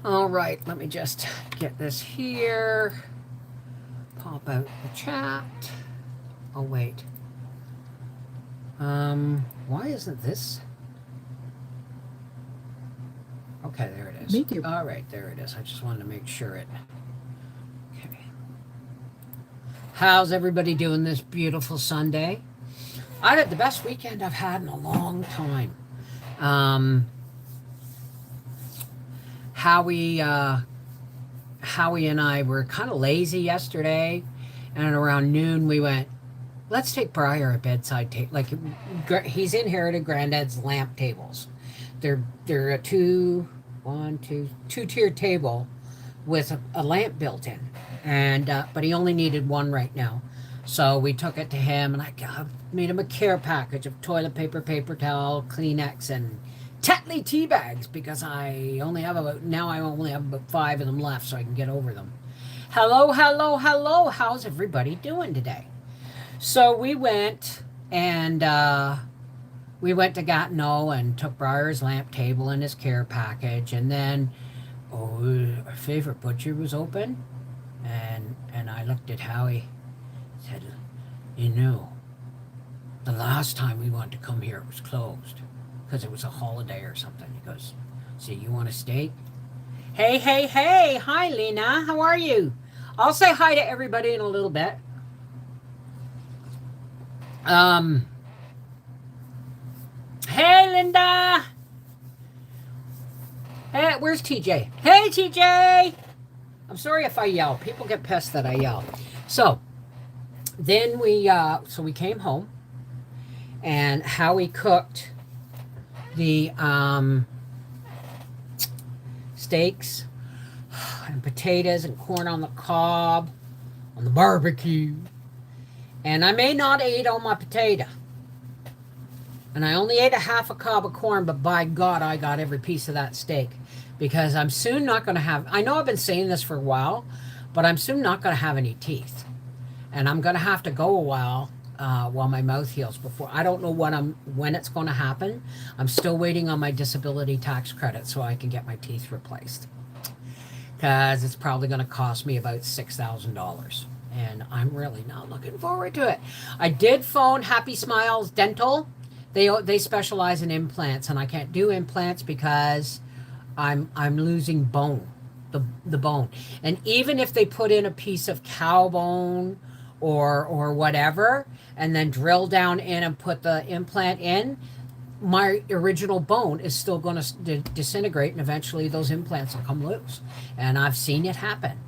All right, let me just get this here. Pop out the chat. Oh, wait. Why isn't this? Okay, there it is. Me too. All right, there it is. I just wanted to make sure it. Okay. How's everybody doing this beautiful Sunday? I had the best weekend I've had in a long time. Um, Howie, Howie and I were kind of lazy yesterday, and around noon we went, let's take Briar a bedside table. Like he's inherited Granddad's lamp tables. They're a two tier table with a lamp built in, and but he only needed one right now. So we took it to him, and I made him a care package of toilet paper, paper towel, Kleenex, and Tetley tea bags because I only have about 5 of them left, so I can get over them. Hello, hello, hello. How's everybody doing today? So and we went to Gatineau and took Briar's lamp table and his care package, and then our favorite butcher was open, and I looked at Howie, said, you know, the last time we wanted to come here it was closed because it was a holiday or something. He goes, so you want a steak? Hey, hey, hey! Hi, Lena. How are you? I'll say hi to everybody in a little bit. Um, hey, Linda. Hey, where's TJ? Hey, TJ. I'm sorry if I yell. People get pissed that I yell. So then we came home, and Howie cooked the steaks and potatoes and corn on the cob on the barbecue. And I may not eat all my potato. And I only ate a half a cob of corn, but by God, I got every piece of that steak. Because I'm soon not going to have, I know I've been saying this for a while, but I'm soon not going to have any teeth. And I'm going to have to go a while my mouth heals before. I don't know when it's going to happen. I'm still waiting on my disability tax credit so I can get my teeth replaced. Because it's probably going to cost me about $6,000. And I'm really not looking forward to it. I did phone Happy Smiles Dental. They specialize in implants, and I can't do implants because I'm losing bone, the bone. And even if they put in a piece of cow bone or whatever, and then drill down in and put the implant in, my original bone is still going to disintegrate, and eventually those implants will come loose. And I've seen it happen.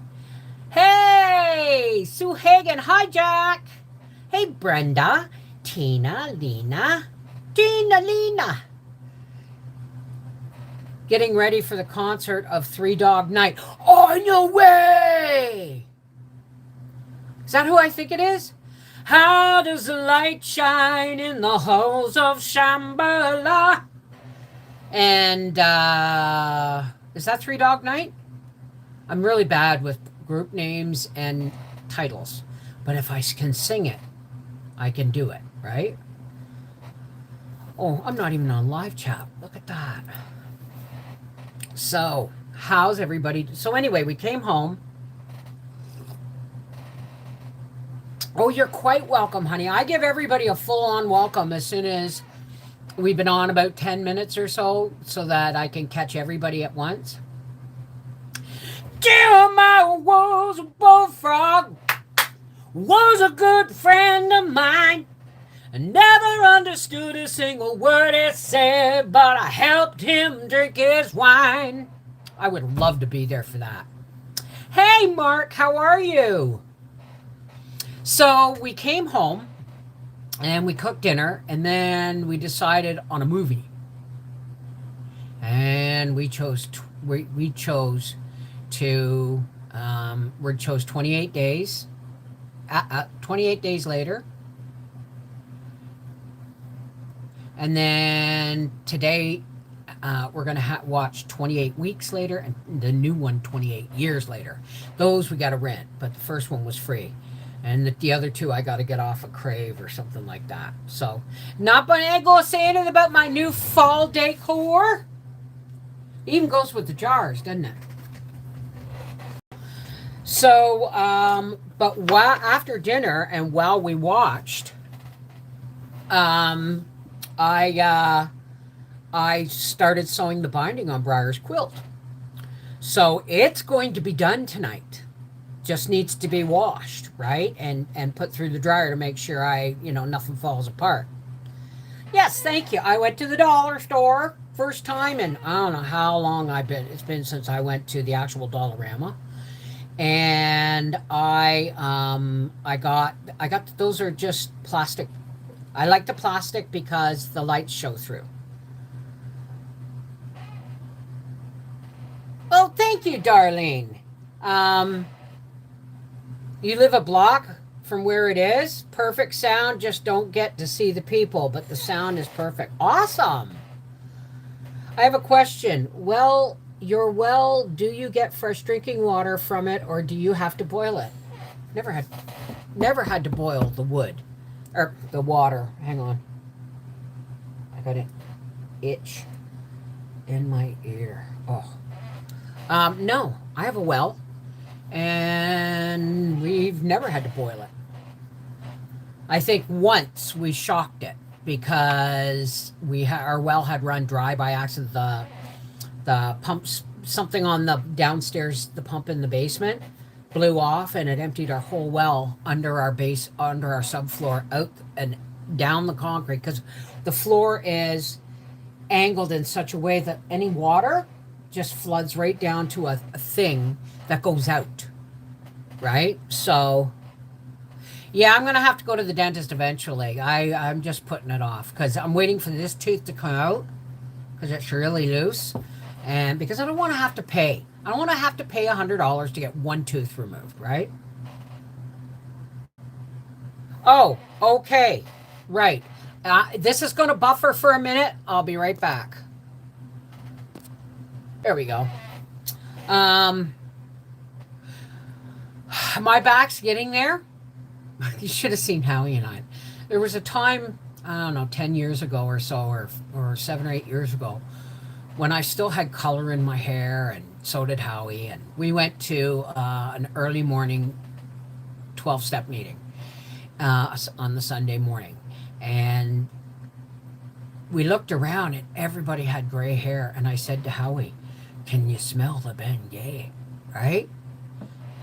Hey, Sue Hagen. Hi, Jack. Hey, Brenda. Tina, Lena. Getting ready for the concert of Three Dog Night. Oh, no way! Is that who I think it is? How does the light shine in the halls of Shambhala? And, is that Three Dog Night? I'm really bad with group names and titles. But if I can sing it, I can do it, right? Oh, I'm not even on live chat. Look at that. So, how's everybody? So anyway, we came home. Oh, you're quite welcome, honey. I give everybody a full-on welcome as soon as we've been on about 10 minutes or so that I can catch everybody at once. Jeremiah was a bullfrog, was a good friend of mine. I never understood a single word he said, but I helped him drink his wine. I would love to be there for that. Hey, Mark, how are you? So we came home, and we cooked dinner, and then we decided on a movie. And we chose 28 days. 28 days later. And then today, we're going to watch 28 weeks later, and the new one 28 years later. Those we got to rent, but the first one was free. And the other two I got to get off of Crave or something like that. So, not going to say anything about my new fall decor. It even goes with the jars, doesn't it? So, but while after dinner and while we watched, um, I I started sewing the binding on Briar's quilt. So it's going to be done tonight. Just needs to be washed, right? And put through the dryer to make sure nothing falls apart. Yes, thank you. I went to the dollar store first time, and I don't know how long I've been. It's been since I went to the actual Dollarama, and I got those are just plastic. I like the plastic because the lights show through. Oh, thank you, Darlene. Um, you live a block from where it is. Perfect sound. Just don't get to see the people, but the sound is perfect. Awesome. I have a question. Your well, do you get fresh drinking water from it, or do you have to boil it? Never had, never had to boil the wood or the water. Hang on, I got an itch in my ear. Oh, no, I have a well, and we've never had to boil it. I think once we shocked it because our well had run dry by accident. The pumps, something on the downstairs, the pump in the basement blew off, and it emptied our whole well under our subfloor, out and down the concrete, because the floor is angled in such a way that any water just floods right down to a thing that goes out, right? So yeah, I'm gonna have to go to the dentist eventually. I'm just putting it off because I'm waiting for this tooth to come out because it's really loose, and because I don't want to have to pay. I don't want to have to pay $100 to get one tooth removed, right? Oh, okay, right. This is going to buffer for a minute. I'll be right back. There we go. Um, my back's getting there. You should have seen Howie and I. There was a time, I don't know, 10 years ago or so, or 7 or 8 years ago, when I still had color in my hair, and so did Howie. And we went to an early morning 12-step meeting on the Sunday morning. And we looked around, and everybody had gray hair. And I said to Howie, can you smell the Ben Gay? Right?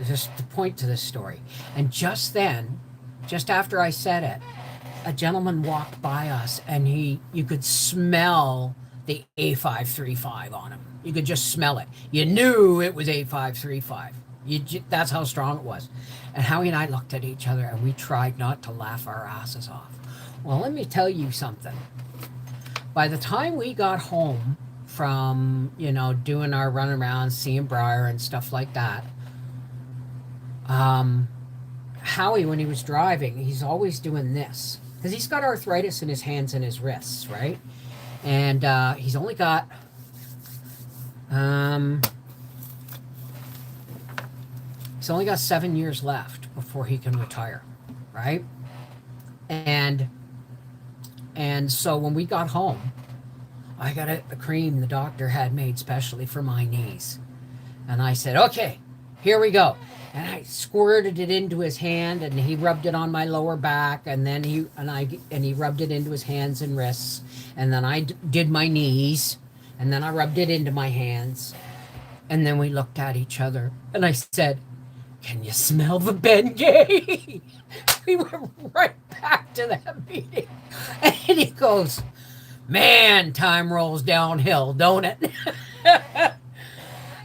Just the point to this story. And just then, just after I said it, a gentleman walked by us, and you could smell the A535 on him. You could just smell it. You knew it was A535. That's how strong it was. And Howie and I looked at each other, and we tried not to laugh our asses off. Well, let me tell you something. By the time we got home from, doing our run around, seeing Briar and stuff like that, Howie, when he was driving, he's always doing this because he's got arthritis in his hands and his wrists, right? And um, he's only got 7 years left before he can retire, right? And so when we got home, I got a cream the doctor had made specially for my knees, and I said, "Okay, here we go." And I squirted it into his hand, and he rubbed it on my lower back, and then he rubbed it into his hands and wrists, and then I did my knees, and then I rubbed it into my hands, and then we looked at each other, and I said, "Can you smell the Bengay?" We went right back to that meeting, and he goes, "Man, time rolls downhill, don't it?"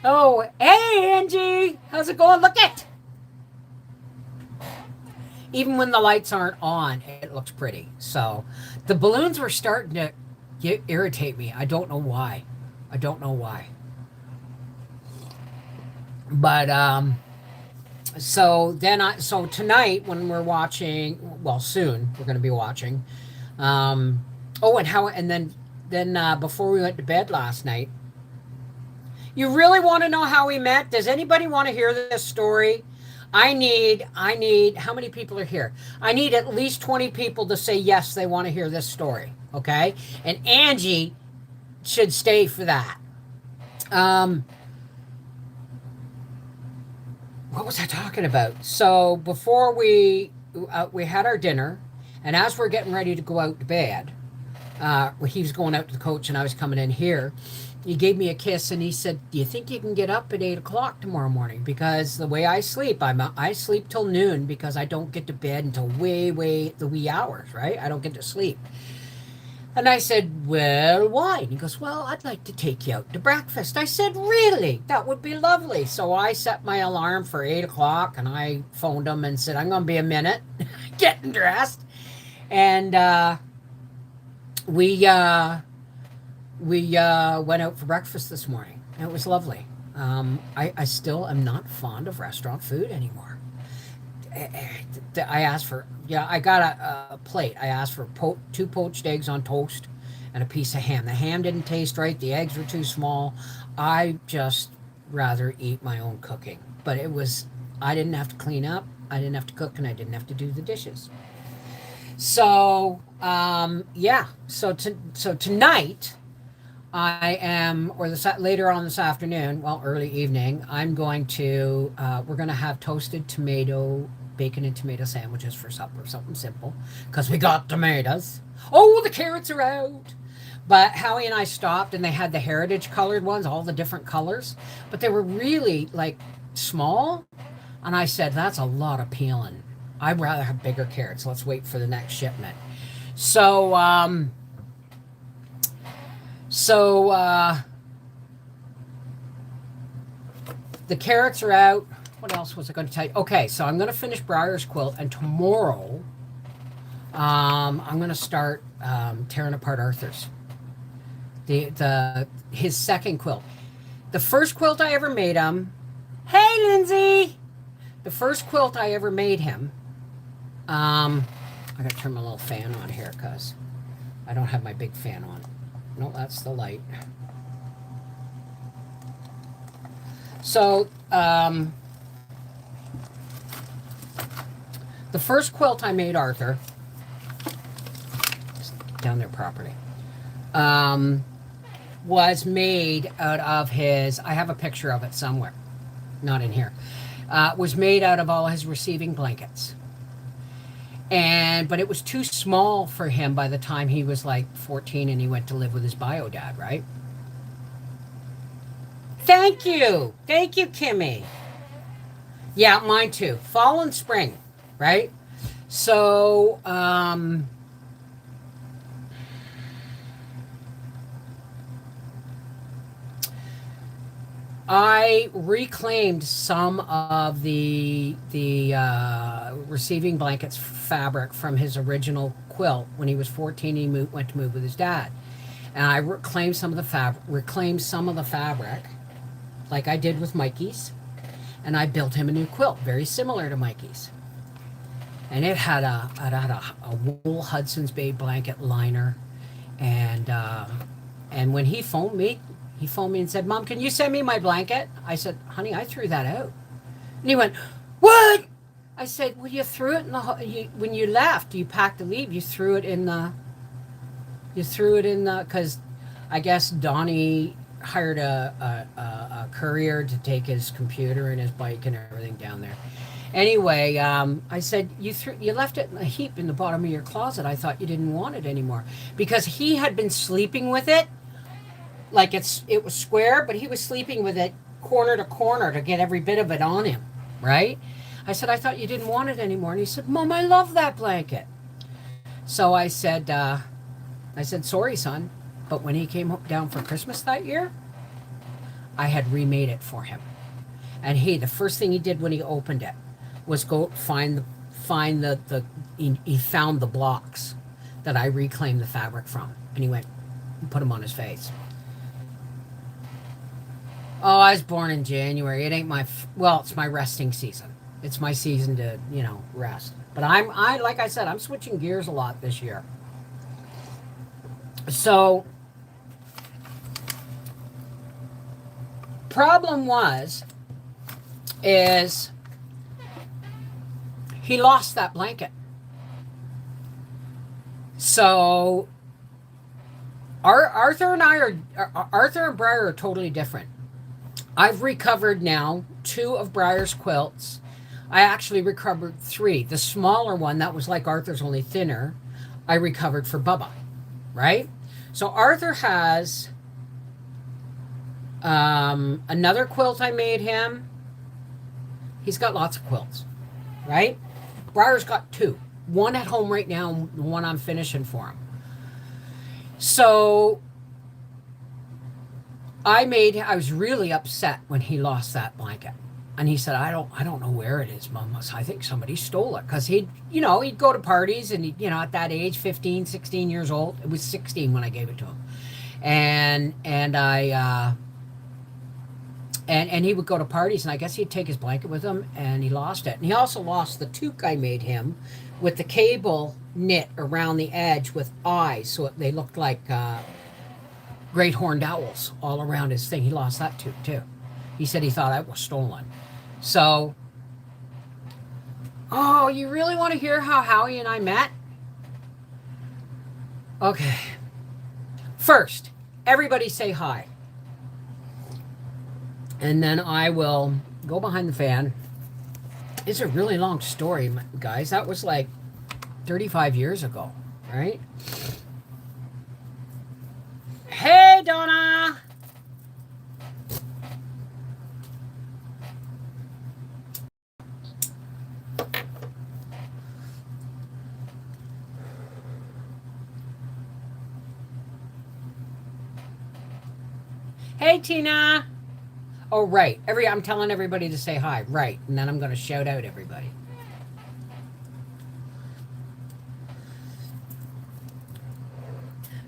Oh, hey, Angie. How's it going? Look it. Even when the lights aren't on, it looks pretty. So the balloons were starting to irritate me. I don't know why. I don't know why. But so tonight when we're watching, well, soon we're going to be watching. Oh, and then before we went to bed last night, you really want to know how we met? Does anybody want to hear this story? I need, how many people are here? I need at least 20 people to say yes, they want to hear this story, okay? And Angie should stay for that. Um, what was I talking about? So before we had our dinner, and as we're getting ready to go out to bed, he was going out to the coach, and I was coming in here. He gave me a kiss, and he said, "Do you think you can get up at 8 o'clock tomorrow morning? Because the way I sleep, I sleep till noon because I don't get to bed until way the wee hours, right? I don't get to sleep." And I said, "Well, why?" And he goes, "Well, I'd like to take you out to breakfast." I said, "Really? That would be lovely." So I set my alarm for 8 o'clock, and I phoned him and said, "I'm going to be a minute getting dressed." And we uh, we went out for breakfast this morning. And it was lovely. I still am not fond of restaurant food anymore. I asked for, yeah, I got a plate. I asked for two poached eggs on toast and a piece of ham. The ham didn't taste right. The eggs were too small. I just rather eat my own cooking. But I didn't have to clean up. I didn't have to cook, and I didn't have to do the dishes. So, yeah. So tonight, I am, or later on this afternoon, well, early evening, we're going to have toasted tomato, bacon and tomato sandwiches for supper, something simple, because we got tomatoes. Oh, the carrots are out. But Howie and I stopped, and they had the heritage colored ones, all the different colors, but they were really like small. And I said, "That's a lot of peeling. I'd rather have bigger carrots. Let's wait for the next shipment." So, so the carrots are out. What else was I going to tell you? Okay, so I'm going to finish Briar's quilt, and tomorrow I'm going to start tearing apart Arthur's. His second quilt. The first quilt I ever made him. Hey, Lindsay. The first quilt I ever made him. I got to turn my little fan on here because I don't have my big fan on. No, that's the light. So, the first quilt I made Arthur, down there properly, was made out of I have a picture of it somewhere, not in here, was made out of all his receiving blankets. But it was too small for him by the time he was like 14 and he went to live with his bio dad, right? Thank you. Thank you, Kimmy. Yeah, mine too. Fall and spring, right? So, I reclaimed some of the receiving blankets fabric from his original quilt when he was 14. He went to move with his dad, and I reclaimed some of the fabric, like I did with Mikey's, and I built him a new quilt very similar to Mikey's, and it had a wool Hudson's Bay blanket liner, and when he phoned me. He phoned me and said, "Mom, can you send me my blanket?" I said, "Honey, I threw that out." And he went, "What?" I said, "Well, you threw it when you left. You packed to leave. You threw it in because I guess Donnie hired a courier to take his computer and his bike and everything down there. Anyway, I said, you left it in a heap in the bottom of your closet. I thought you didn't want it anymore." Because he had been sleeping with it. Like it was square, but he was sleeping with it corner to corner to get every bit of it on him, right? I said, "I thought you didn't want it anymore." And he said, "Mom, I love that blanket." So I said, "Sorry, son." But when he came down for Christmas that year, I had remade it for him. And the first thing he did when he opened it was go he found the blocks that I reclaimed the fabric from. And he went and put them on his face. Oh, I was born in January. It ain't it's my resting season. It's my season to, rest. But like I said, I'm switching gears a lot this year. So, problem is he lost that blanket. So, Arthur and Briar are totally different. I've recovered now 2 of Briar's quilts. I actually recovered 3. The smaller one, that was like Arthur's, only thinner, I recovered for Bubba, right? So Arthur has another quilt I made him. He's got lots of quilts, right? Briar's got 2. One at home right now, and one I'm finishing for him. So I was really upset when he lost that blanket. And he said, I don't know where it is, Mom. I think somebody stole it. Because he'd go to parties and at that age, 15, 16 years old. It was 16 when I gave it to him. And and he would go to parties, and I guess he'd take his blanket with him, and he lost it. And he also lost the toque I made him with the cable knit around the edge with eyes, so they looked like great horned owls all around his thing. He lost that too. He said he thought that was stolen. So, oh, you really want to hear how Howie and I met? Okay. First, everybody say hi. And then I will go behind the fan. It's a really long story, guys. That was like 35 years ago, right? Hey, Donna! Hey, Tina! Oh, right. I'm telling everybody to say hi. Right. And then I'm going to shout out everybody.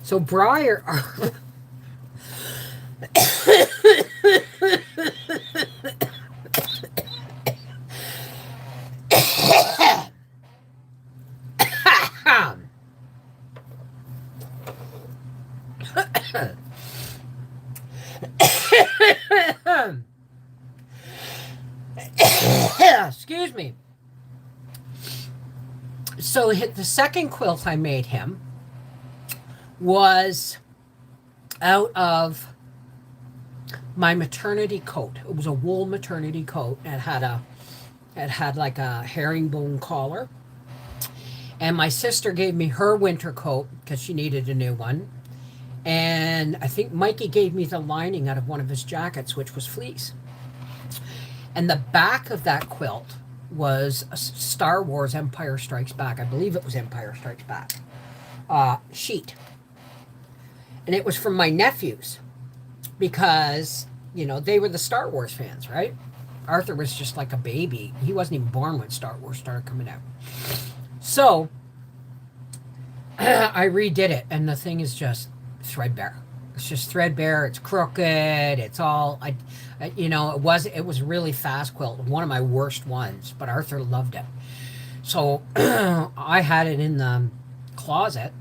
So, Briar. Excuse me. So the second quilt I made him was out of my maternity coat. It was a wool maternity coat. It had like a herringbone collar. And my sister gave me her winter coat because she needed a new one. And I think Mikey gave me the lining out of one of his jackets, which was fleece. And the back of that quilt was a Star Wars Empire Strikes Back. I believe it was Empire Strikes Back. Sheet. And it was from my nephews because, they were the Star Wars fans, right? Arthur was just like a baby. He wasn't even born when Star Wars started coming out. So I redid it, and the thing is just threadbare. It's just threadbare. It's crooked. It's all it was a really fast quilt, one of my worst ones, but Arthur loved it. So I had it in the closet,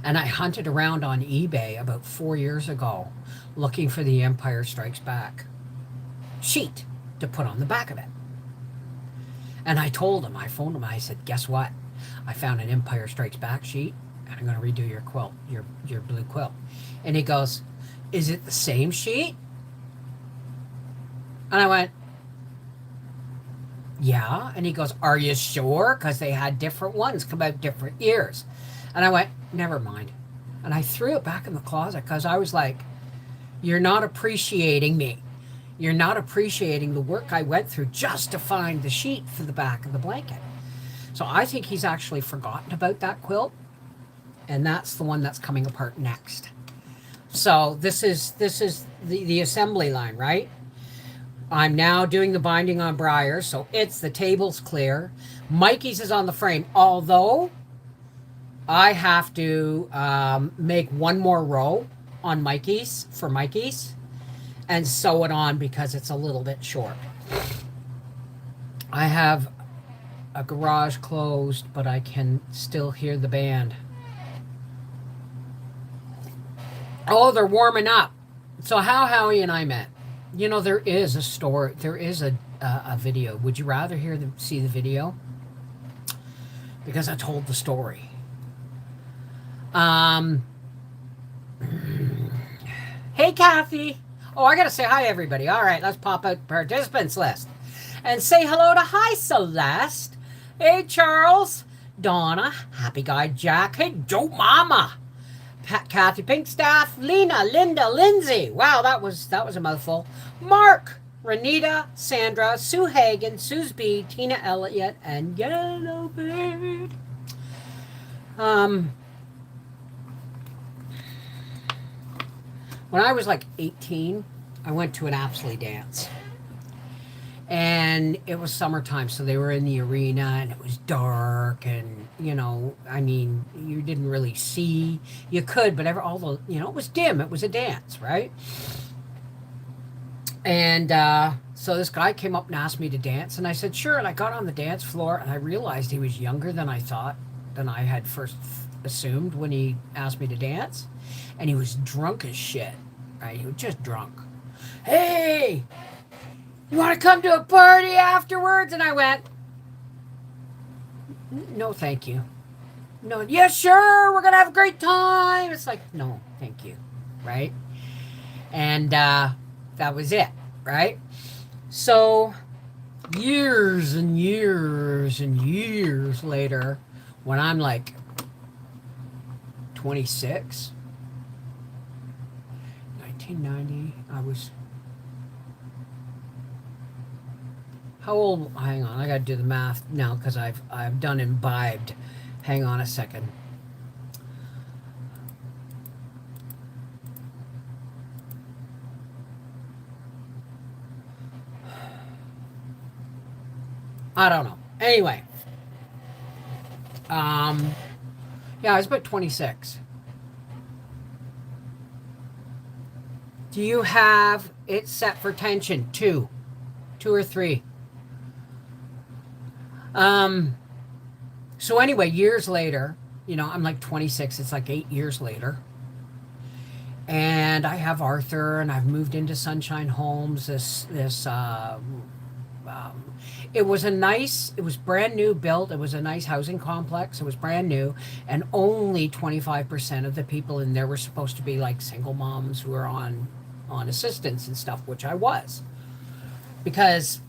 and I hunted around on eBay about 4 years ago looking for the Empire Strikes Back sheet to put on the back of it. And I phoned him, I said, guess what? I found an Empire Strikes Back sheet, and I'm going to redo your quilt, your blue quilt. And he goes, is it the same sheet? And I went, yeah. And he goes, are you sure? Because they had different ones come out different years. And I went, never mind. And I threw it back in the closet because I was like, you're not appreciating me. You're not appreciating the work I went through just to find the sheet for the back of the blanket. So I think he's actually forgotten about that quilt. And that's the one that's coming apart next. So this is the assembly line, right? I'm now doing the binding on Briar, so the table's clear. Mikey's is on the frame, although I have to make one more row on Mikey's, and sew it on because it's a little bit short. I have a garage closed, but I can still hear the band. Oh, they're warming up. So how Howie and I met. There is a story. There is a video. Would you rather see the video? Because I told the story. Hey, Kathy. Oh, I got to say hi to everybody. All right, let's pop out participants list and say hello to hi Celeste. Hey Charles, Donna, Happy Guy Jack. Hey Joe Mama, Pat, Kathy Pinkstaff, Lena, Linda, Lindsay. Wow, that was a mouthful. Mark, Renita, Sandra, Sue Hagen, Suze B, Tina Elliott, and Yellowbird. Um, when I was like 18, I went to an Apsley dance. And it was summertime, so they were in the arena and it was dark. And, I mean, you didn't really see. You could, but all the, it was dim. It was a dance, right? And so this guy came up and asked me to dance. And I said, sure. And I got on the dance floor and I realized he was younger than I thought, than I had first assumed when he asked me to dance. And he was drunk as shit, right? He was just drunk. Hey, you want to come to a party afterwards? And I went, no, thank you. No, yeah, sure, we're going to have a great time. It's like, no, thank you, right? And that was it, right? So years and years and years later, when I'm like 26, 1990, I was... How old? Hang on, I got to do the math now because I've done imbibed. Hang on a second. I don't know. Anyway, yeah, I was about 26. Do you have it set for tension? Two or three? So anyway, years later, I'm like 26. It's like 8 years later. And I have Arthur and I've moved into Sunshine Homes. It was brand new built. It was a nice housing complex. It was brand new. And only 25% of the people in there were supposed to be like single moms who were on assistance and stuff, which I was. Because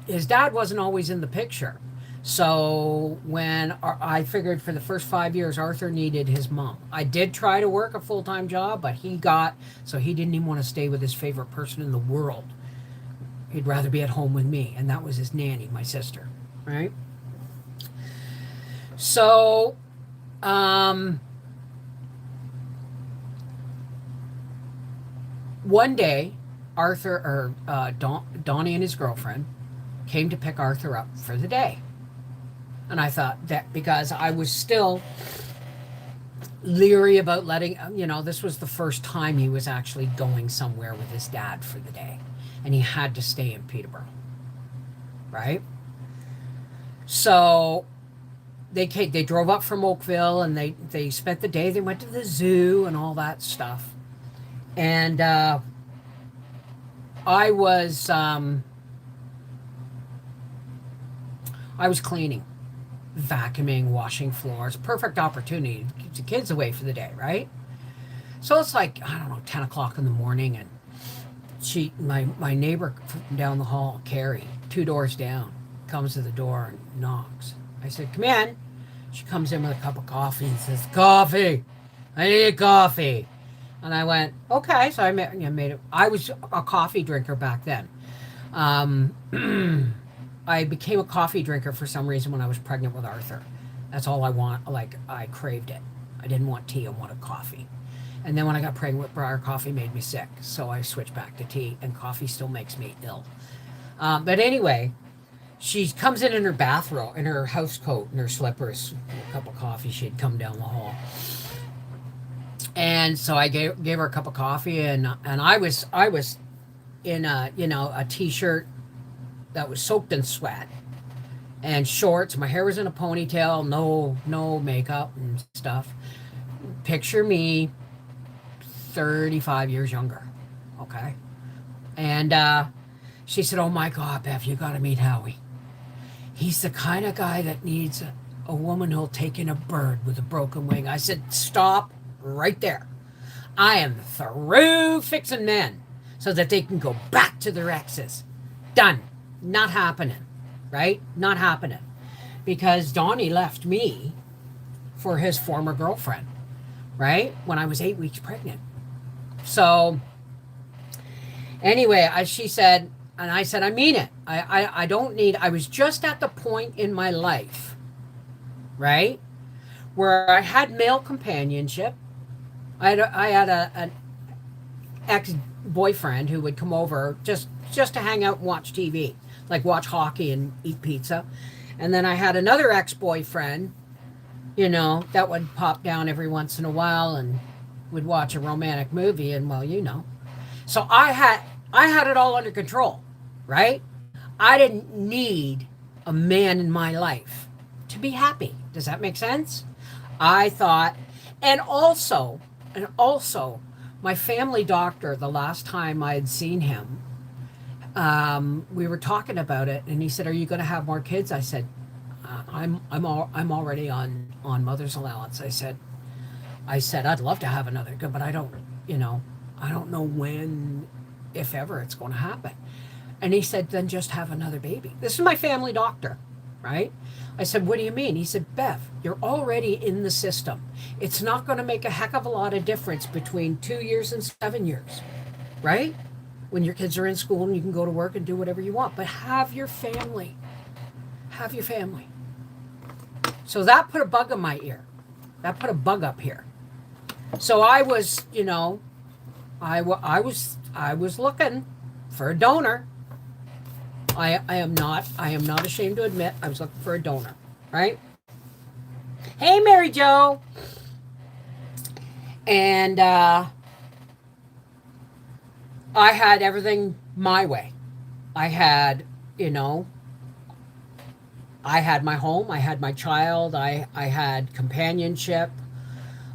his dad wasn't always in the picture. So when I figured for the first 5 years, Arthur needed his mom. I did try to work a full-time job, but he didn't even want to stay with his favorite person in the world. He'd rather be at home with me, and that was his nanny, my sister, right? So, one day, Donnie and his girlfriend came to pick Arthur up for the day. And I thought that because I was still leery about this was the first time he was actually going somewhere with his dad for the day. And he had to stay in Peterborough, right? So they drove up from Oakville and they spent the day. They went to the zoo and all that stuff. And I was cleaning, vacuuming, washing floors. Perfect opportunity to keep the kids away for the day, right? So it's like, I don't know, 10 o'clock in the morning, and my neighbor from down the hall, Carrie, 2 doors down, comes to the door and knocks. I said, come in. She comes in with a cup of coffee and says, coffee. I need coffee. And I went, okay. So I made it. I was a coffee drinker back then. I became a coffee drinker for some reason when I was pregnant with Arthur. That's all I want. Like, I craved it. I didn't want tea. I wanted coffee. And then when I got pregnant with Briar, coffee made me sick. So I switched back to tea, and coffee still makes me ill. But anyway, she comes in her bathrobe, in her house coat, and her slippers, a cup of coffee. She'd come down the hall. And so I gave her a cup of coffee, and I was in a t-shirt that was soaked in sweat and shorts. My hair was in a ponytail, no makeup and stuff. Picture me 35 years younger, okay? And she said, oh my God, Bev, you gotta meet Howie. He's the kind of guy that needs a woman who'll take in a bird with a broken wing. I said, stop right there. I am through fixing men. so that they can go back to their exes. Done. Not happening. Right? Not happening. Because Donnie left me for his former girlfriend, right? When I was 8 weeks pregnant. So, anyway, she said, and I said, I mean it. I don't need, I was just at the point in my life, right? Where I had male companionship. I had an ex-boyfriend who would come over just to hang out and watch TV, like watch hockey and eat pizza. And then I had another ex-boyfriend, that would pop down every once in a while and would watch a romantic movie, and well, So I had it all under control, right? I didn't need a man in my life to be happy. Does that make sense? I thought, and also, my family doctor, the last time I had seen him, we were talking about it, and he said, "Are you going to have more kids?" I said, "I'm already on mother's allowance." I said I'd love to have another good, but I don't know when, if ever, it's going to happen. And he said, "Then just have another baby." This is my family doctor, right? I said, "What do you mean?" He said, "Bev, you're already in the system. It's not going to make a heck of a lot of difference between 2 years and 7 years, right? When your kids are in school and you can go to work and do whatever you want, but have your family. Have your family." So that put a bug in my ear. That put a bug up here. So I was, I was looking for a donor. I am not ashamed to admit I was looking for a donor, right? Hey, Mary Jo. And I had everything my way. I had, I had my home, I had my child, I had companionship,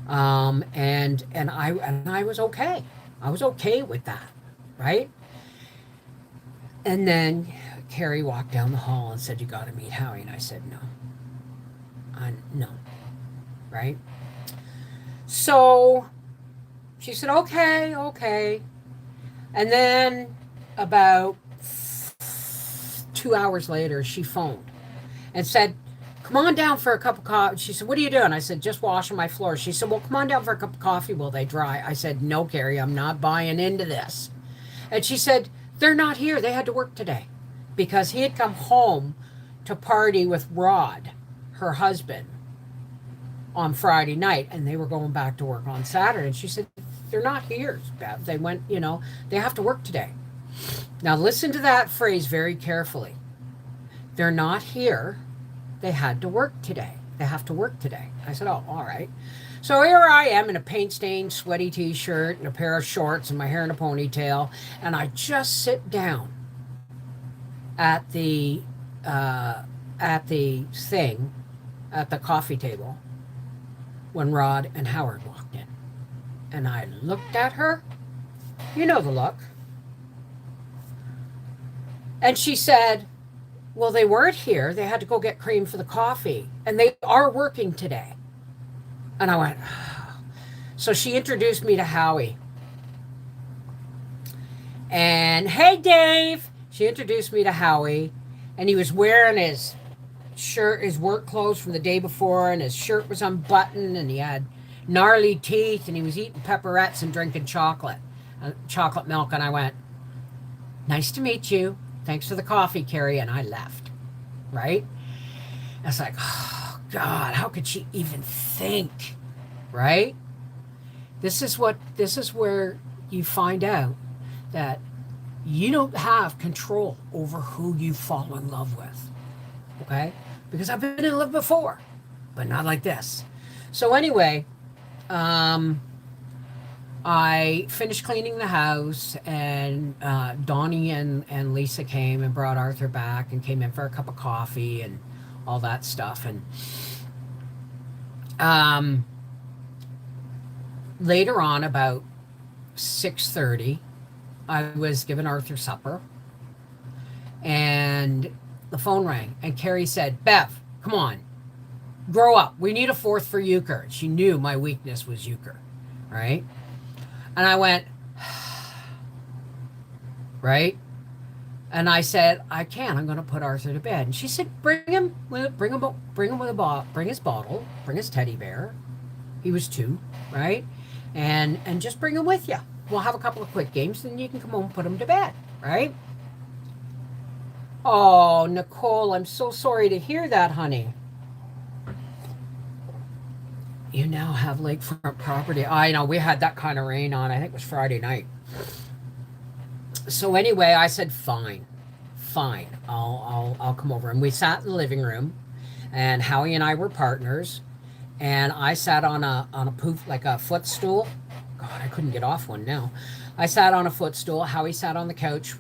and I was okay. I was okay with that, right? And then Carrie walked down the hall and said, "You got to meet Howie." And I said, "No, no," right? So she said, "Okay, okay." And then about 2 hours later, she phoned and said, "Come on down for a cup of coffee." She said, "What are you doing?" I said, "Just washing my floors." She said, "Well, come on down for a cup of coffee while they dry." I said, "No, Carrie, I'm not buying into this." And she said, "They're not here. They had to work today." Because he had come home to party with Rod, her husband, on Friday night, and they were going back to work on Saturday. And she said, "They're not here, Bev. They went, they have to work today." Now listen to that phrase very carefully. They're not here. They had to work today. They have to work today. I said, "Oh, all right." So here I am in a paint-stained, sweaty t-shirt and a pair of shorts and my hair in a ponytail, and I just sit down at the thing, at the coffee table, when Rod and Howard walked in. And I looked at her. You know the look. And she said, "Well, they weren't here. They had to go get cream for the coffee. And they are working today." And I went, oh. So she introduced me to Howie. And, "Hey, Dave." She introduced me to Howie. And he was wearing his shirt, his work clothes from the day before. And his shirt was unbuttoned. And he had gnarly teeth. And he was eating pepperettes and drinking chocolate milk. And I went, "Nice to meet you. Thanks for the coffee, Carrie." And I left, right? I was like, oh, God, how could she even think, right? This is where you find out that you don't have control over who you fall in love with, okay? Because I've been in love before, but not like this. So anyway, I finished cleaning the house, and Donnie and Lisa came and brought Arthur back and came in for a cup of coffee and all that stuff. And later on, about 6:30, I was giving Arthur supper, and the phone rang, and Carrie said, "Bev, come on, grow up. We need a fourth for euchre." She knew my weakness was euchre, right? And I went, right? And I said, I can't. I'm going to put Arthur to bed. And she said, bring his bottle, bring his teddy bear. He was 2, right? And just bring him with you. We'll have a couple of quick games, then you can come home and put him to bed, right? Oh, Nicole, I'm so sorry to hear that, honey. You now have lakefront property. I know, we had that kind of rain on, I think it was Friday night. So anyway, I said, fine, fine, I'll come over. And we sat in the living room, and Howie and I were partners, and I sat on a poof, like a footstool. God, I couldn't get off one now. I sat on a footstool. Howie sat on the couch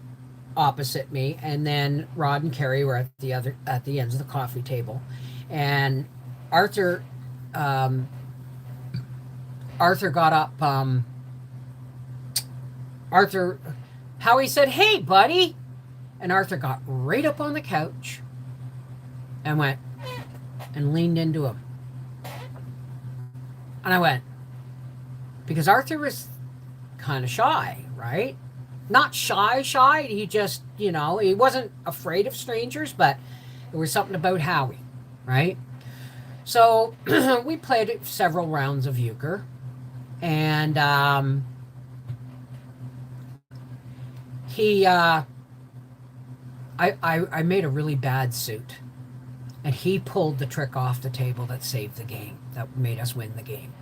opposite me, and then Rod and Carrie were at the ends of the coffee table, and Arthur um, Arthur got up. Arthur Howie said, "Hey, buddy," and Arthur got right up on the couch and went and leaned into him, and I went, because Arthur was kind of shy, right? Not shy. He just, he wasn't afraid of strangers, but there was something about Howie, right? So we played several rounds of euchre, and he, I made a really bad suit, and he pulled the trick off the table that saved the game, that made us win the game.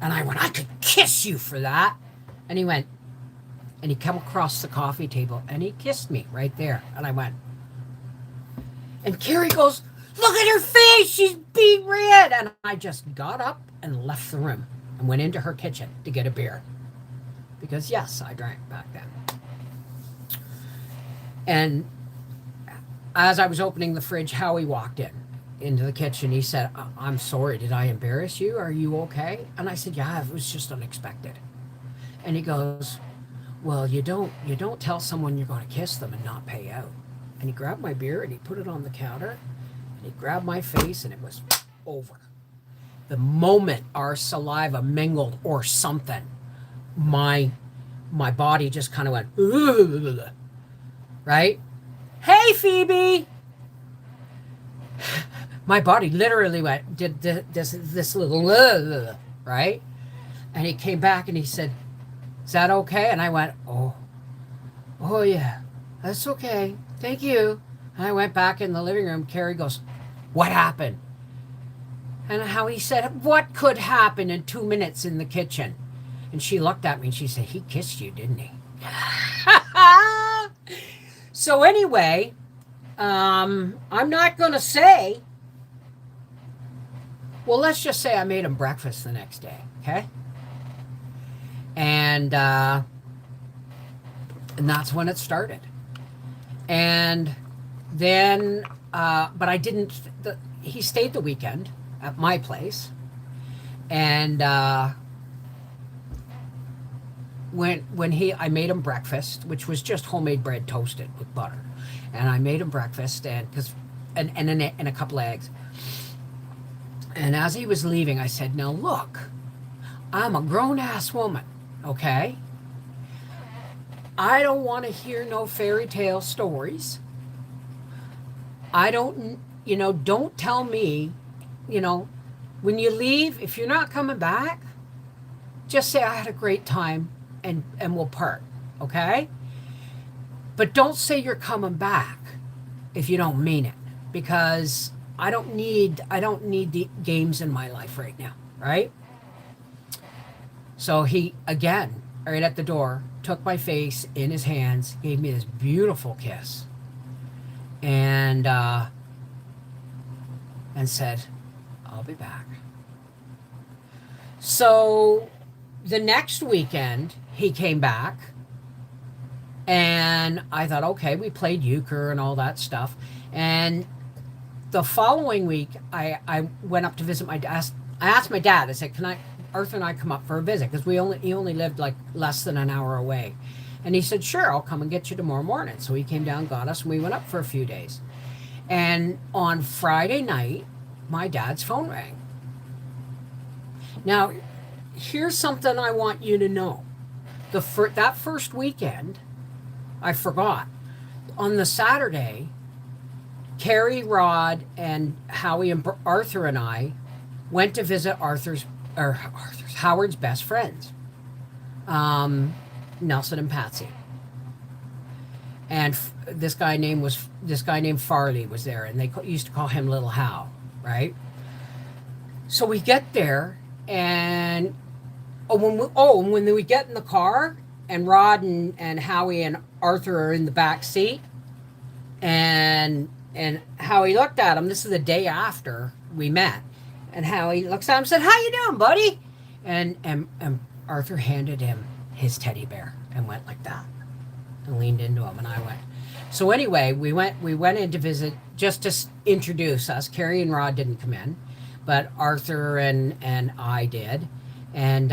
And I went, I could kiss you for that. And he went, and he came across the coffee table and he kissed me right there. And I went, and Carrie goes, look at her face, she's beat red. And I just got up and left the room and went into her kitchen to get a beer. Because yes, I drank back then. And as I was opening the fridge, Howie walked into the kitchen. He said, I'm sorry, did I embarrass you? Are you okay? And I said, yeah, it was just unexpected. And he goes, well, you don't tell someone you're going to kiss them and not pay out. And he grabbed my beer and he put it on the counter and he grabbed my face and it was over. The moment our saliva mingled or something, my body just kind of went, ugh, right? Hey, Phoebe! My body literally went, did this little, right? And he came back and he said, is that okay? And I went, oh yeah, that's okay. Thank you. And I went back in the living room. Carrie goes, what happened? And how he said, what could happen in 2 minutes in the kitchen? And she looked at me and she said, he kissed you, didn't he? So anyway, I'm not going to say, well, let's just say I made him breakfast the next day, okay? And that's when it started. And then, but I didn't, he stayed the weekend at my place. And I made him breakfast, which was just homemade bread toasted with butter. And I made him breakfast and a couple of eggs. And as he was leaving, I said, now look, I'm a grown-ass woman, okay? I don't want to hear no fairy tale stories. I don't, don't tell me, when you leave, if you're not coming back, just say I had a great time and we'll part, okay? But don't say you're coming back if you don't mean it, because I don't need the games in my life right now, right? So he, again, right at the door, took my face in his hands, gave me this beautiful kiss, and said, I'll be back. So the next weekend, he came back, and I thought, okay, we played euchre and all that stuff. And the following week, I went up to visit my dad. I asked my dad, I said, can Arthur and I come up for a visit? Because he only lived like less than an hour away. And he said, sure, I'll come and get you tomorrow morning. So he came down, got us, and we went up for a few days. And on Friday night, my dad's phone rang. Now, here's something I want you to know. That first weekend, I forgot. On the Saturday, Carrie, Rod, and Howie and Arthur and I went to visit Howard's best friends, Nelson and Patsy. And this guy named Farley was there, and they used to call him Little Hal, right? So we get there, and when we get in the car, and Rod and Howie and Arthur are in the back seat, and Howie looked at him. This is the day after we met, and Howie looks at him and said, "How you doing, buddy?" And Arthur handed him his teddy bear and went like that, and leaned into him, and I went. So anyway, we went in to visit just to introduce us. Carrie and Rod didn't come in, but Arthur and I did, and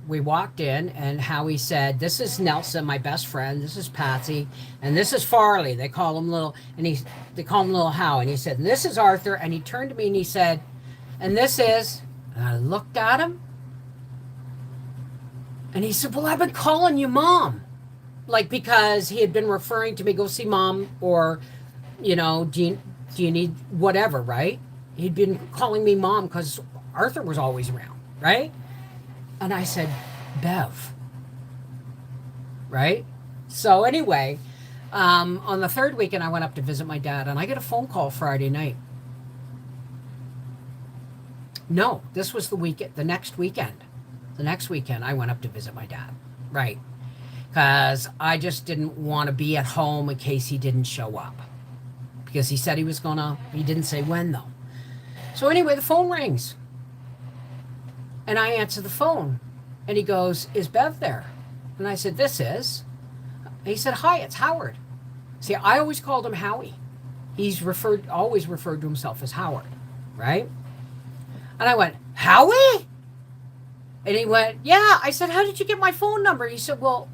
we walked in, and Howie said, "This is Nelson, my best friend. This is Patsy, and this is Farley." They call him they call him Little Howie. And he said, "And this is Arthur." And he turned to me and he said, "And this is," and I looked at him, and he said, "Well, I've been calling you Mom." Like, because he had been referring to me, "Go see Mom," or, do you need whatever, right? He'd been calling me Mom because Arthur was always around, right? And I said, "Bev," right? So anyway, on the third weekend, I went up to visit my dad, and I get a phone call Friday night. No, this was the next weekend. The next weekend, I went up to visit my dad, right? Because I just didn't want to be at home in case he didn't show up. Because he said he was he didn't say when though. So anyway, the phone rings. And I answer the phone. And he goes, "Is Bev there?" And I said, "This is." And he said, "Hi, it's Howard." See, I always called him Howie. He's always referred to himself as Howard, right? And I went, "Howie?" And he went, "Yeah." I said, "How did you get my phone number?" He said, "Well,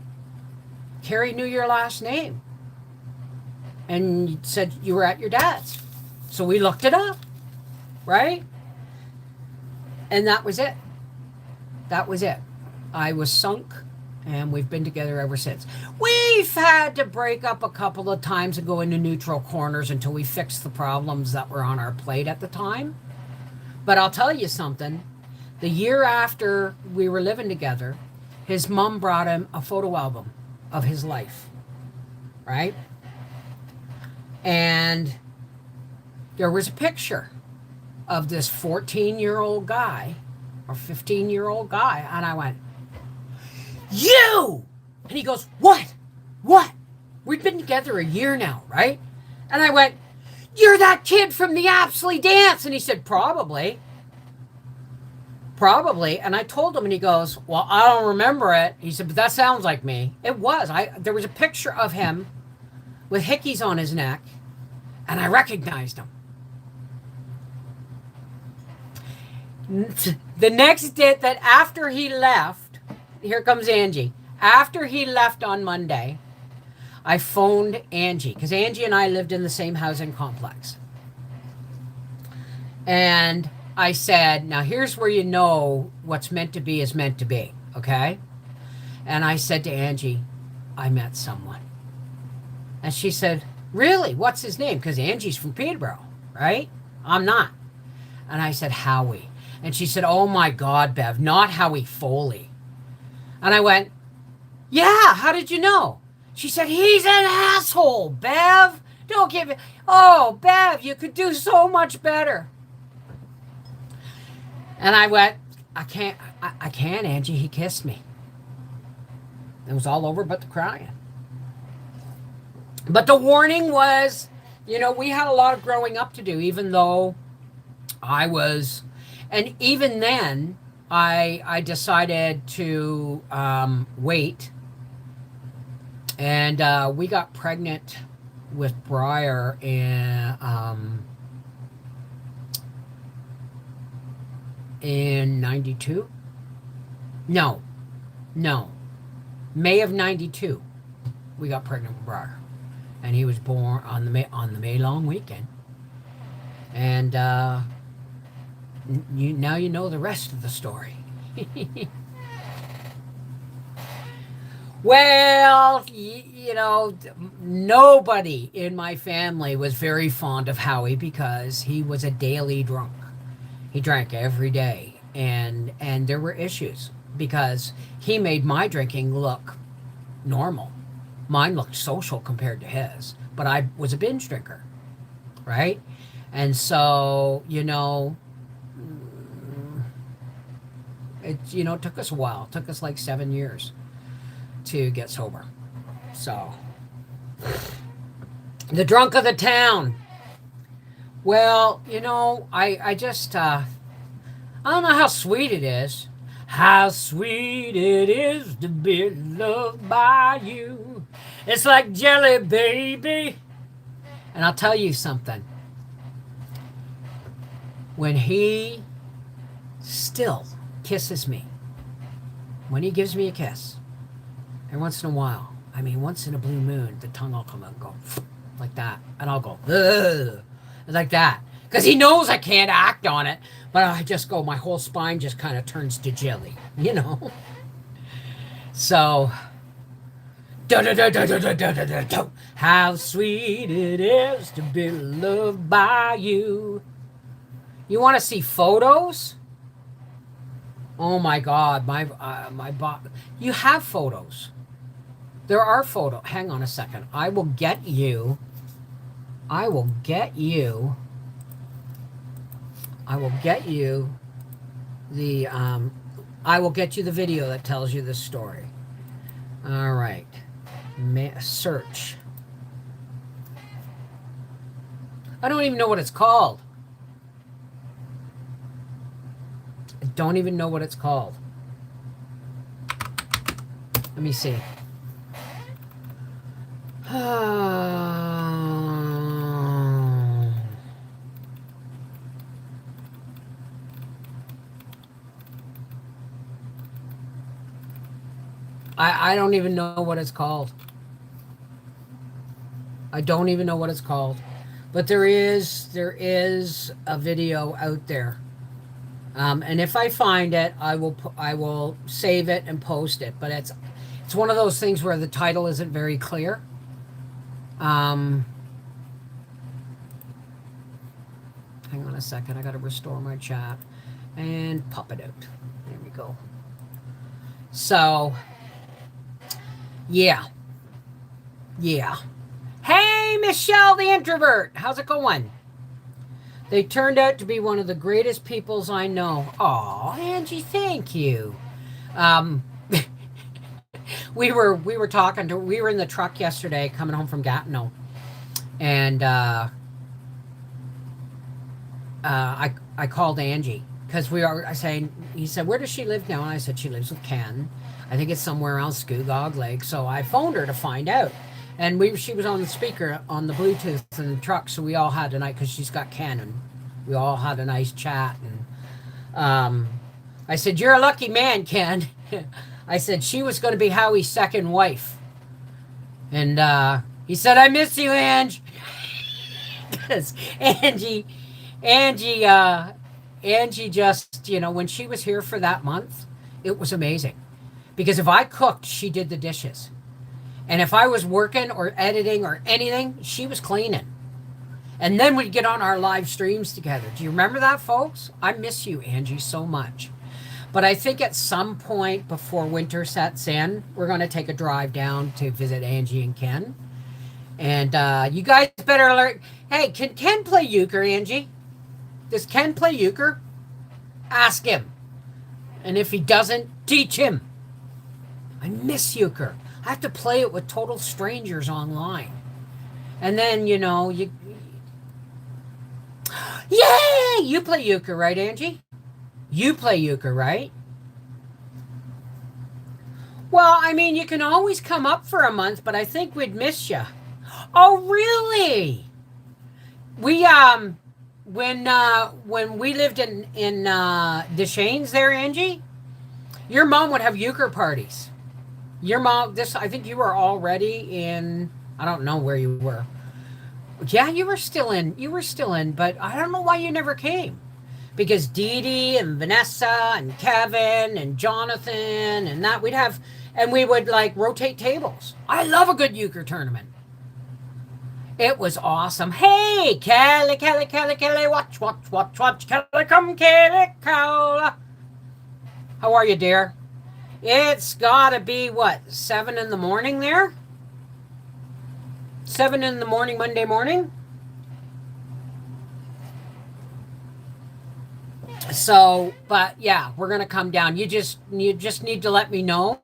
Carrie knew your last name and said you were at your dad's. So we looked it up, right?" And that was it. That was it. I was sunk, and we've been together ever since. We've had to break up a couple of times and go into neutral corners until we fixed the problems that were on our plate at the time. But I'll tell you something. The year after we were living together, his mom brought him a photo album of his life, right? And there was a picture of this 14-year-old guy or 15-year-old guy, and I went, "You!" And he goes, "What? What? We've been together a year now, right?" And I went, "You're that kid from the Apsley dance." And he said, Probably. And I told him, and he goes, "Well, I don't remember it." He said, "But that sounds like me." It was. There was a picture of him with hickeys on his neck, and I recognized him. The next day, after he left, here comes Angie. After he left on Monday, I phoned Angie, because Angie and I lived in the same housing complex. And I said, "Now here's where you know what's meant to be is meant to be, okay?" And I said to Angie, "I met someone." And she said, "Really? What's his name?" Because Angie's from Peterborough, right? I'm not. And I said, "Howie." And she said, "Oh my God, Bev, not Howie Foley." And I went, "Yeah, how did you know?" She said, "He's an asshole, Bev. Don't give it. Oh, Bev, you could do so much better." And I went, I can't, Angie. He kissed me. It was all over but the crying. But the warning was, we had a lot of growing up to do, even though I was, and even then, I decided to wait. And we got pregnant with Briar in 92. No. May of 92. We got pregnant with Briar. And he was born on the May long weekend. And now you know the rest of the story. Well, nobody in my family was very fond of Howie because he was a daily drunk. He drank every day, and there were issues because he made my drinking look normal. Mine looked social compared to his, but I was a binge drinker, right? And so, it took us a while. It took us like 7 years to get sober. So, the drunk of the town. Well, I just, I don't know how sweet it is. How sweet it is to be loved by you. It's like jelly, baby. And I'll tell you something. When he still kisses me, when he gives me a kiss, every once in a while, I mean, once in a blue moon, the tongue will come out and go like that. And I'll go, ugh, like that. Because he knows I can't act on it. But I just go, my whole spine just kind of turns to jelly. So, how sweet it is to be loved by you. You want to see photos? Oh my God, my bot. You have photos. There are photos. Hang on a second. I will get you. I will get you the I will get you the video that tells you this story. All right. Search. I don't even know what it's called. I don't even know what it's called. Let me see. I don't even know what it's called. I don't even know what it's called. But there is a video out there. And if I find it, I will save it and post it. But it's one of those things where the title isn't very clear. Hang on a second. I got to restore my chat and pop it out. There we go. So, yeah. Hey, Michelle the introvert. How's it going? They turned out to be one of the greatest peoples I know. Oh, Angie, thank you. We were talking to. We were in the truck yesterday coming home from Gatineau, and I called Angie because we are saying. He said, "Where does she live now?" And I said, "She lives with Ken. I think it's somewhere around Scugog Lake." So I phoned her to find out, and she was on the speaker on the Bluetooth in the truck. So we all had a night because she's got Ken, and we all had a nice chat. And I said, "You're a lucky man, Ken." I said, "She was going to be Howie's second wife." And he said, "I miss you, Ange." Because Angie, just, when she was here for that month, it was amazing. Because if I cooked, she did the dishes. And if I was working or editing or anything, she was cleaning. And then we'd get on our live streams together. Do you remember that, folks? I miss you, Angie, so much. But I think at some point before winter sets in, we're going to take a drive down to visit Angie and Ken. And you guys better learn. Hey, can Ken play euchre, Angie? Does Ken play euchre? Ask him. And if he doesn't, teach him. I miss euchre. I have to play it with total strangers online. And then, you Yay! You play euchre, right, Angie? You play euchre, right? Well, I mean, you can always come up for a month, but I think we'd miss you. Oh, really? We when we lived in Deshanes there, Angie, your mom would have euchre parties. Your mom, I think you were already in. I don't know where you were. Yeah, you were still in. But I don't know why you never came. Because Dee Dee and Vanessa and Kevin and Jonathan and that we'd have And we would like rotate tables. I love a good euchre tournament. It was awesome. Hey, Kelly, Kelly, Kelly, Kelly, watch, watch, watch, watch, Kelly, come, Kelly, Kelly. How are you, dear? It's gotta be what, 7 in the morning there? 7 in the morning, Monday morning. So, but yeah, we're gonna come down. You just need to let me know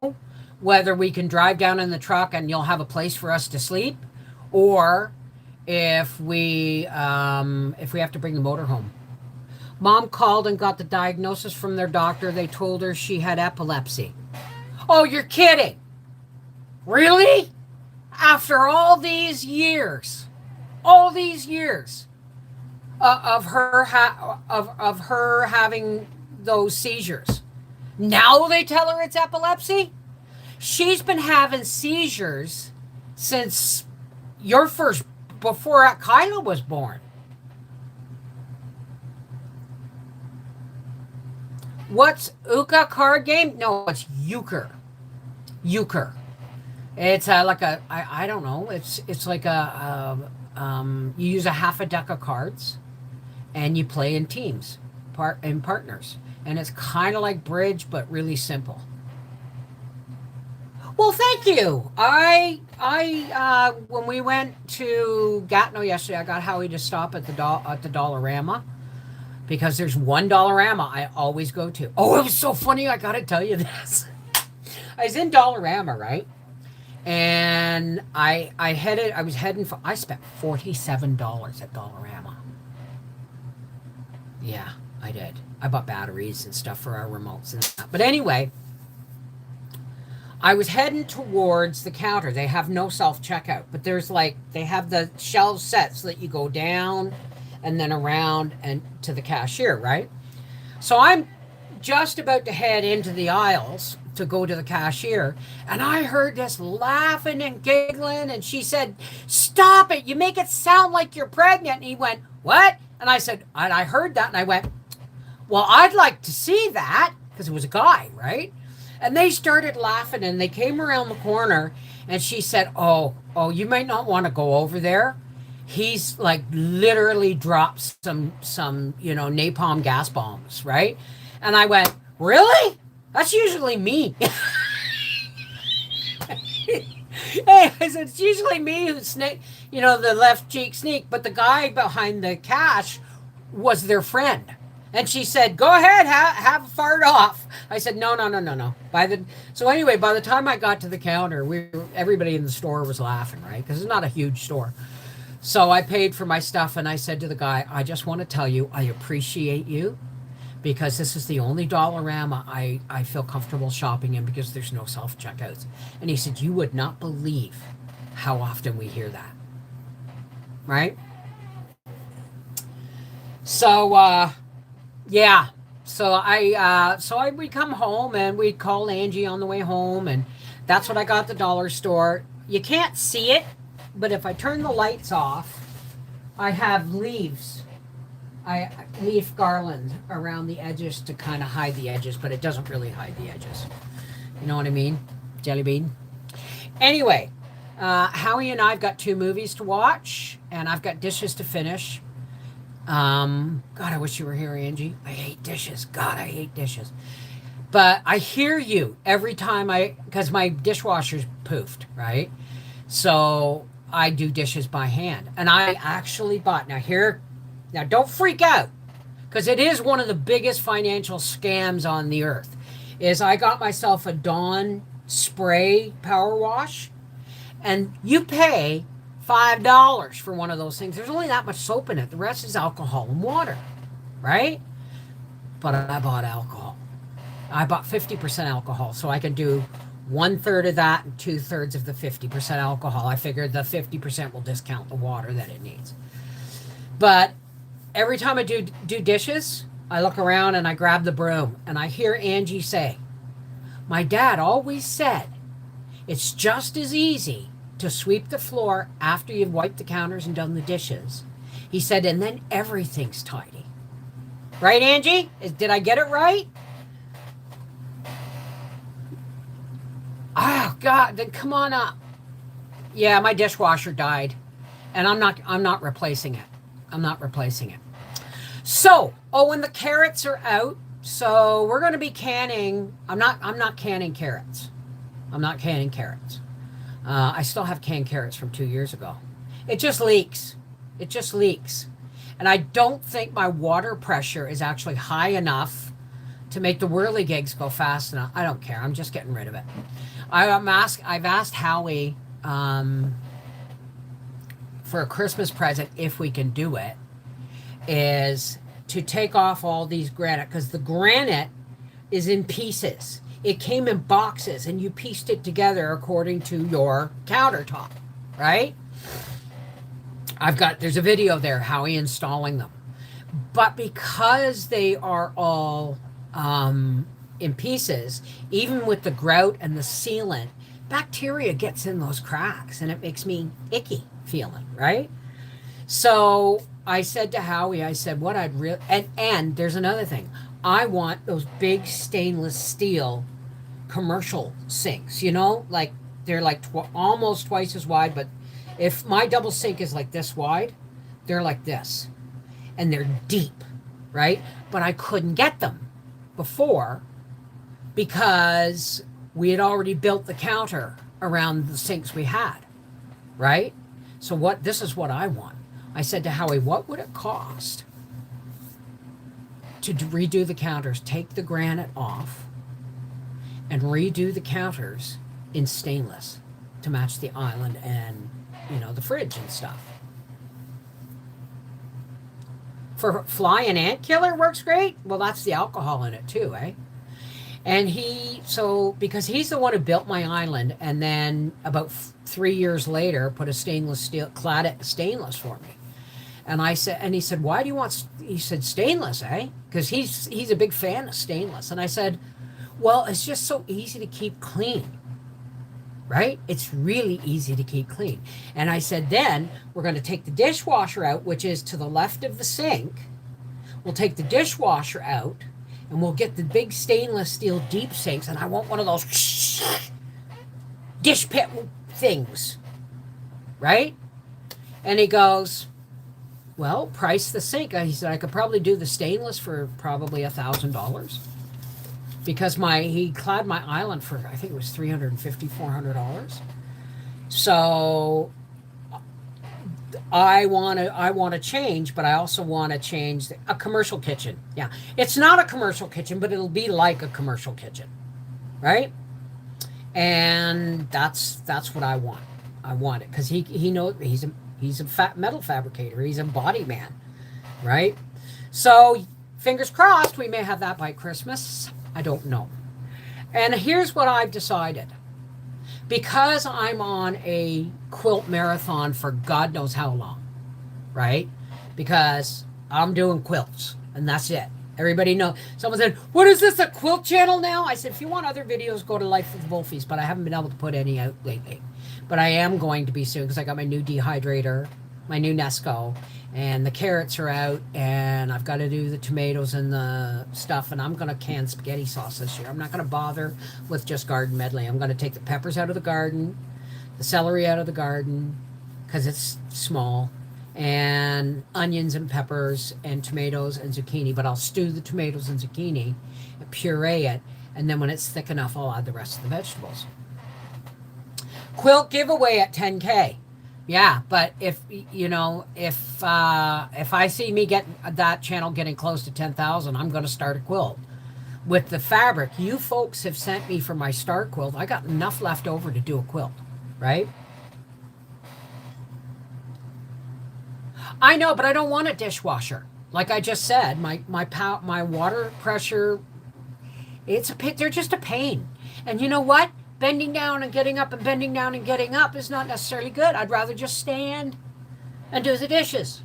whether we can drive down in the truck and you'll have a place for us to sleep, or if we have to bring the motor home. Mom called and got the diagnosis from their doctor. They told her she had epilepsy. Oh, you're kidding. Really? After all these years of her having those seizures. Now they tell her it's epilepsy? She's been having seizures since your first before Kyla was born. What's Uka card game? No, it's euchre. Euchre. It's like I don't know. It's like you use a half a deck of cards, and you play in teams, in partners, and it's kind of like bridge but really simple. Well, thank you. When we went to Gatineau yesterday, I got Howie to stop at the Dollarama, because there's one Dollarama I always go to. Oh, it was so funny. I got to tell you this. I was in Dollarama, right? And I was heading for, I spent $47 at Dollarama. Yeah, I did. I bought batteries and stuff for our remotes and stuff. But anyway, I was heading towards the counter. They have no self-checkout, but they have the shelves set so that you go down and then around and to the cashier, right? So I'm just about to head into the aisles to go to the cashier, and I heard this laughing and giggling, and she said, "Stop it, you make it sound like you're pregnant." And he went, "What?" And I said, and I heard that, and I went, "Well, I'd like to see that," because it was a guy, right? And they started laughing, and they came around the corner, and she said, oh, you might not want to go over there. He's like literally dropped some napalm gas bombs, right? And I went, "Really? That's usually me." Hey, I said, "It's usually me who snake, the left cheek sneak." But the guy behind the cash was their friend. And she said, "Go ahead, have a fart off." I said, "No, no, no, no, no." So anyway, by the time I got to the counter, everybody in the store was laughing, right? Because it's not a huge store. So I paid for my stuff, and I said to the guy, "I just want to tell you, I appreciate you, because this is the only Dollarama I feel comfortable shopping in, because there's no self-checkouts." And he said, "You would not believe how often we hear that." Right? So, yeah. So we'd come home, and we'd call Angie on the way home, and that's what I got at the dollar store. You can't see it, but if I turn the lights off, I have leaf garland around the edges to kind of hide the edges, but it doesn't really hide the edges. You know what I mean? Jelly bean. Anyway, Howie and I've got 2 movies to watch, and I've got dishes to finish. God, I wish you were here, Angie. I hate dishes. God, I hate dishes. But I hear you every time because my dishwasher's poofed, right? So I do dishes by hand. And I actually bought, now don't freak out, because it is one of the biggest financial scams on the earth, is I got myself a Dawn spray power wash, and you pay $5 for one of those things. There's only that much soap in it. The rest is alcohol and water, right? But I bought alcohol. I bought 50% alcohol, so I can do 1/3 of that and 2/3 of the 50% alcohol. I figured the 50% will discount the water that it needs. But every time I do dishes, I look around and I grab the broom, and I hear Angie say, "My dad always said it's just as easy to sweep the floor after you've wiped the counters and done the dishes." He said, "and then everything's tidy." Right, Angie? Did I get it right? God, then come on up. Yeah, my dishwasher died, and I'm not replacing it. I'm not replacing it. So, oh, and the carrots are out. So we're going to be canning. I'm not canning carrots. I'm not canning carrots. I still have canned carrots from 2 years ago. It just leaks. It just leaks. And I don't think my water pressure is actually high enough to make the whirligigs go fast enough. I don't care. I'm just getting rid of it. I've asked Howie for a Christmas present, if we can do it, is to take off all these granite, because the granite is in pieces. It came in boxes and you pieced it together according to your countertop, right? There's a video there, Howie installing them. But because they are all in pieces, even with the grout and the sealant, bacteria gets in those cracks and it makes me icky feeling, right? So I said to Howie, I said, what I'd really, and there's another thing. I want those big stainless steel commercial sinks, like they're like almost twice as wide, but if my double sink is like this wide, they're like this, and they're deep, right? But I couldn't get them before because we had already built the counter around the sinks we had, right? So this is what I want. I said to Howie, what would it cost to redo the counters, take the granite off, and redo the counters in stainless to match the island and, the fridge and stuff. For fly and ant killer works great. Well, that's the alcohol in it too, eh? And because he's the one who built my island, and then about 3 years later put a stainless steel clad it stainless for me. And he said, why do you want? He said, stainless, eh? Because he's a big fan of stainless. And I said, well, it's just so easy to keep clean, right? It's really easy to keep clean. And I said, then we're going to take the dishwasher out, which is to the left of the sink. We'll take the dishwasher out, and we'll get the big stainless steel deep sinks. And I want one of those dish pit things, right? And he goes, well, price the sink. He said, I could probably do the stainless for probably $1,000. Because he clad my island for, I think it was $350, $400. So I want to change, but I also want to change a commercial kitchen. Yeah, it's not a commercial kitchen, but it'll be like a commercial kitchen, right? And that's what I want. I want it because he knows he's a metal fabricator. He's a body man, right? So fingers crossed, we may have that by Christmas. I don't know. And here's what I've decided. Because I'm on a quilt marathon for God knows how long, right? Because I'm doing quilts, and that's it. Everybody knows. Someone said, what is this, a quilt channel now? I said, if you want other videos, go to Life with Wolfies, but I haven't been able to put any out lately. But I am going to be soon because I got my new dehydrator, my new Nesco, and the carrots are out, and I've got to do the tomatoes and the stuff, and I'm going to can spaghetti sauce this year. I'm not going to bother with just garden medley. I'm going to take the peppers out of the garden, the celery out of the garden, because it's small, and onions and peppers and tomatoes and zucchini, but I'll stew the tomatoes and zucchini and puree it, and then when it's thick enough, I'll add the rest of the vegetables. Quilt giveaway at 10K. Yeah, but if I see me get that channel getting close to 10,000, I'm going to start a quilt with the fabric you folks have sent me for my start quilt. I got enough left over to do a quilt, right? I know, but I don't want a dishwasher. Like I just said, my water pressure, they're just a pain. And you know what? Bending down and getting up and bending down and getting up is not necessarily good. I'd rather just stand and do the dishes,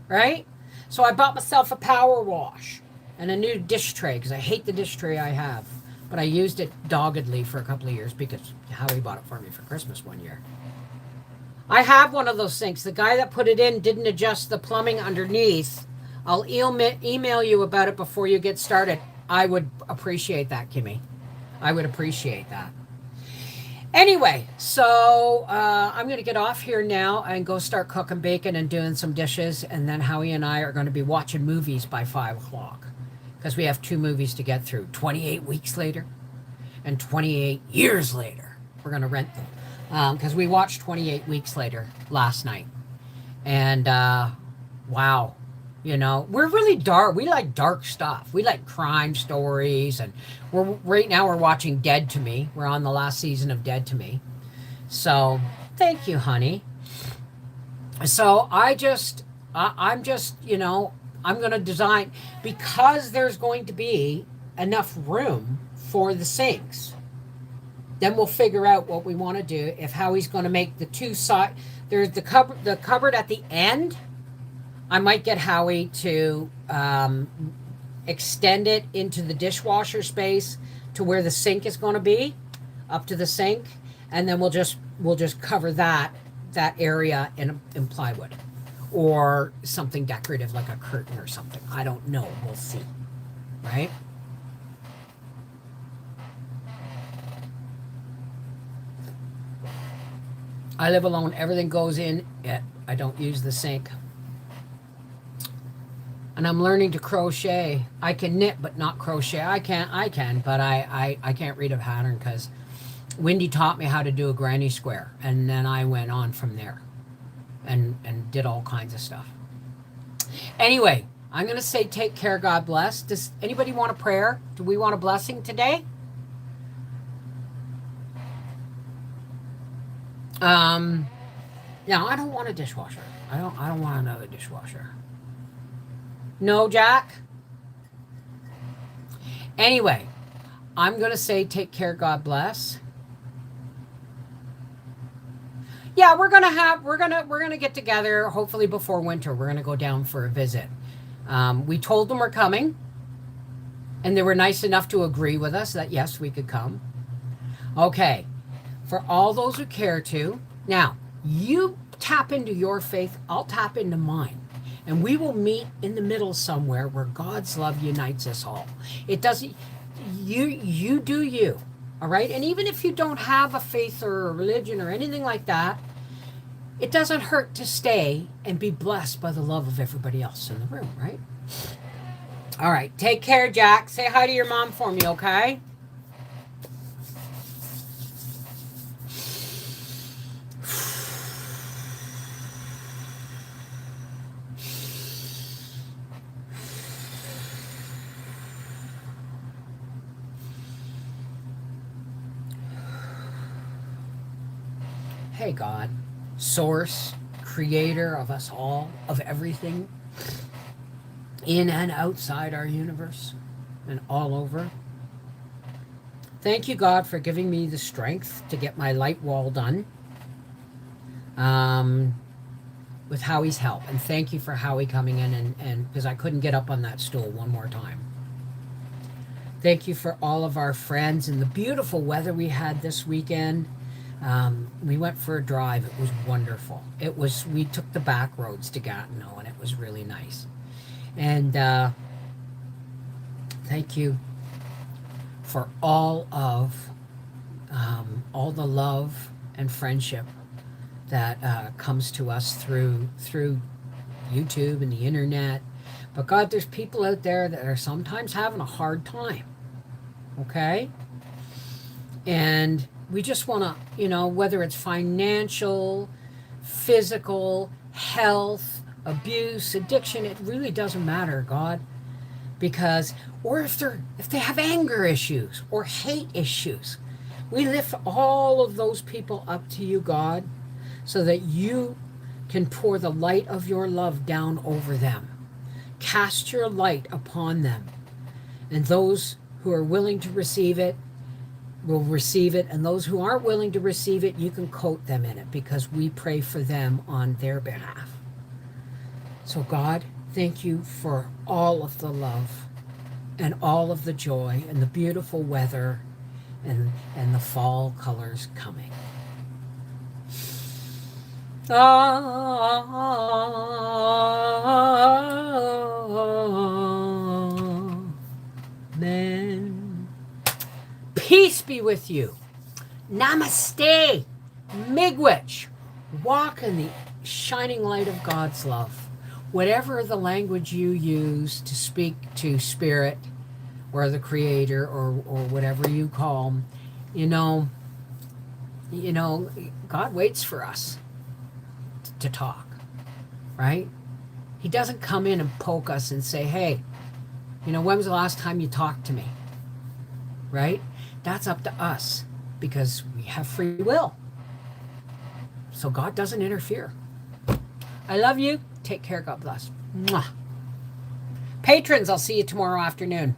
right? So I bought myself a power wash and a new dish tray because I hate the dish tray I have. But I used it doggedly for a couple of years because Howie bought it for me for Christmas one year. I have one of those sinks. The guy that put it in didn't adjust the plumbing underneath. I'll email you about it before you get started. I would appreciate that, Kimmy. I would appreciate that. Anyway, so I'm going to get off here now and go start cooking bacon and doing some dishes. And then Howie and I are going to be watching movies by 5 o'clock because we have 2 movies to get through 28 weeks later and 28 years later. We're going to rent them because we watched 28 weeks later last night. And wow, you know, we're really dark. We like dark stuff. We like crime stories, and right now we're watching Dead to Me. We're on the last season of Dead to Me. So thank you, honey. So I'm just, you know, I'm gonna design because there's going to be enough room for the sinks. Then we'll figure out what we want to do. If Howie's going to make the two side, there's the cupboard at the end. I might get Howie to extend it into the dishwasher space to where the sink is going to be, up to the sink, and then we'll just cover that area in plywood or something decorative like a curtain or something. I don't know. We'll see. Right? I live alone. Everything goes in it. I don't use the sink. And I'm learning to crochet. I can knit, but not crochet. I can, but I can't read a pattern because Wendy taught me how to do a granny square, and then I went on from there, and did all kinds of stuff. Anyway, I'm gonna say take care. God bless. Does anybody want a prayer? Do we want a blessing today? Um, no, I don't want a dishwasher. I don't want another dishwasher. No, Jack. Anyway, I'm gonna say take care. God bless. Yeah, we're gonna get together. Hopefully before winter, we're gonna go down for a visit. We told them we're coming, and they were nice enough to agree with us that yes, we could come. Okay, for all those who care to. Now, you tap into your faith, I'll tap into mine. And we will meet in the middle somewhere where God's love unites us all. It doesn't, you do you, all right? And even if you don't have a faith or a religion or anything like that, it doesn't hurt to stay and be blessed by the love of everybody else in the room, right? All right, take care, Jack. Say hi to your mom for me, okay? Hey, God, source, creator of us all, of everything, in and outside our universe and all over. Thank you, God, for giving me the strength to get my light wall done with Howie's help. And thank you for Howie coming in and because I couldn't get up on that stool one more time. Thank you for all of our friends and the beautiful weather we had this weekend. We went for a drive. It was wonderful. We took the back roads to Gatineau, and it was really nice. And thank you for all the love and friendship that comes to us through YouTube and the internet. But God, there's people out there that are sometimes having a hard time. Okay? And we just want to, whether it's financial, physical, health, abuse, addiction, it really doesn't matter, God. Because, or if they have anger issues or hate issues, we lift all of those people up to you, God, so that you can pour the light of your love down over them. Cast your light upon them. And those who are willing to receive it will receive it, and those who aren't willing to receive it, you can coat them in it because we pray for them on their behalf. So God, thank you for all of the love and all of the joy and the beautiful weather and the fall colors coming. Amen. Peace be with you. Namaste. Miigwech. Walk in the shining light of God's love. Whatever the language you use to speak to spirit or the creator or whatever you call them, you know, God waits for us to talk, right? He doesn't come in and poke us and say, hey, when was the last time you talked to me? Right? That's up to us because we have free will. So God doesn't interfere. I love you. Take care. God bless. Mwah. Patrons, I'll see you tomorrow afternoon.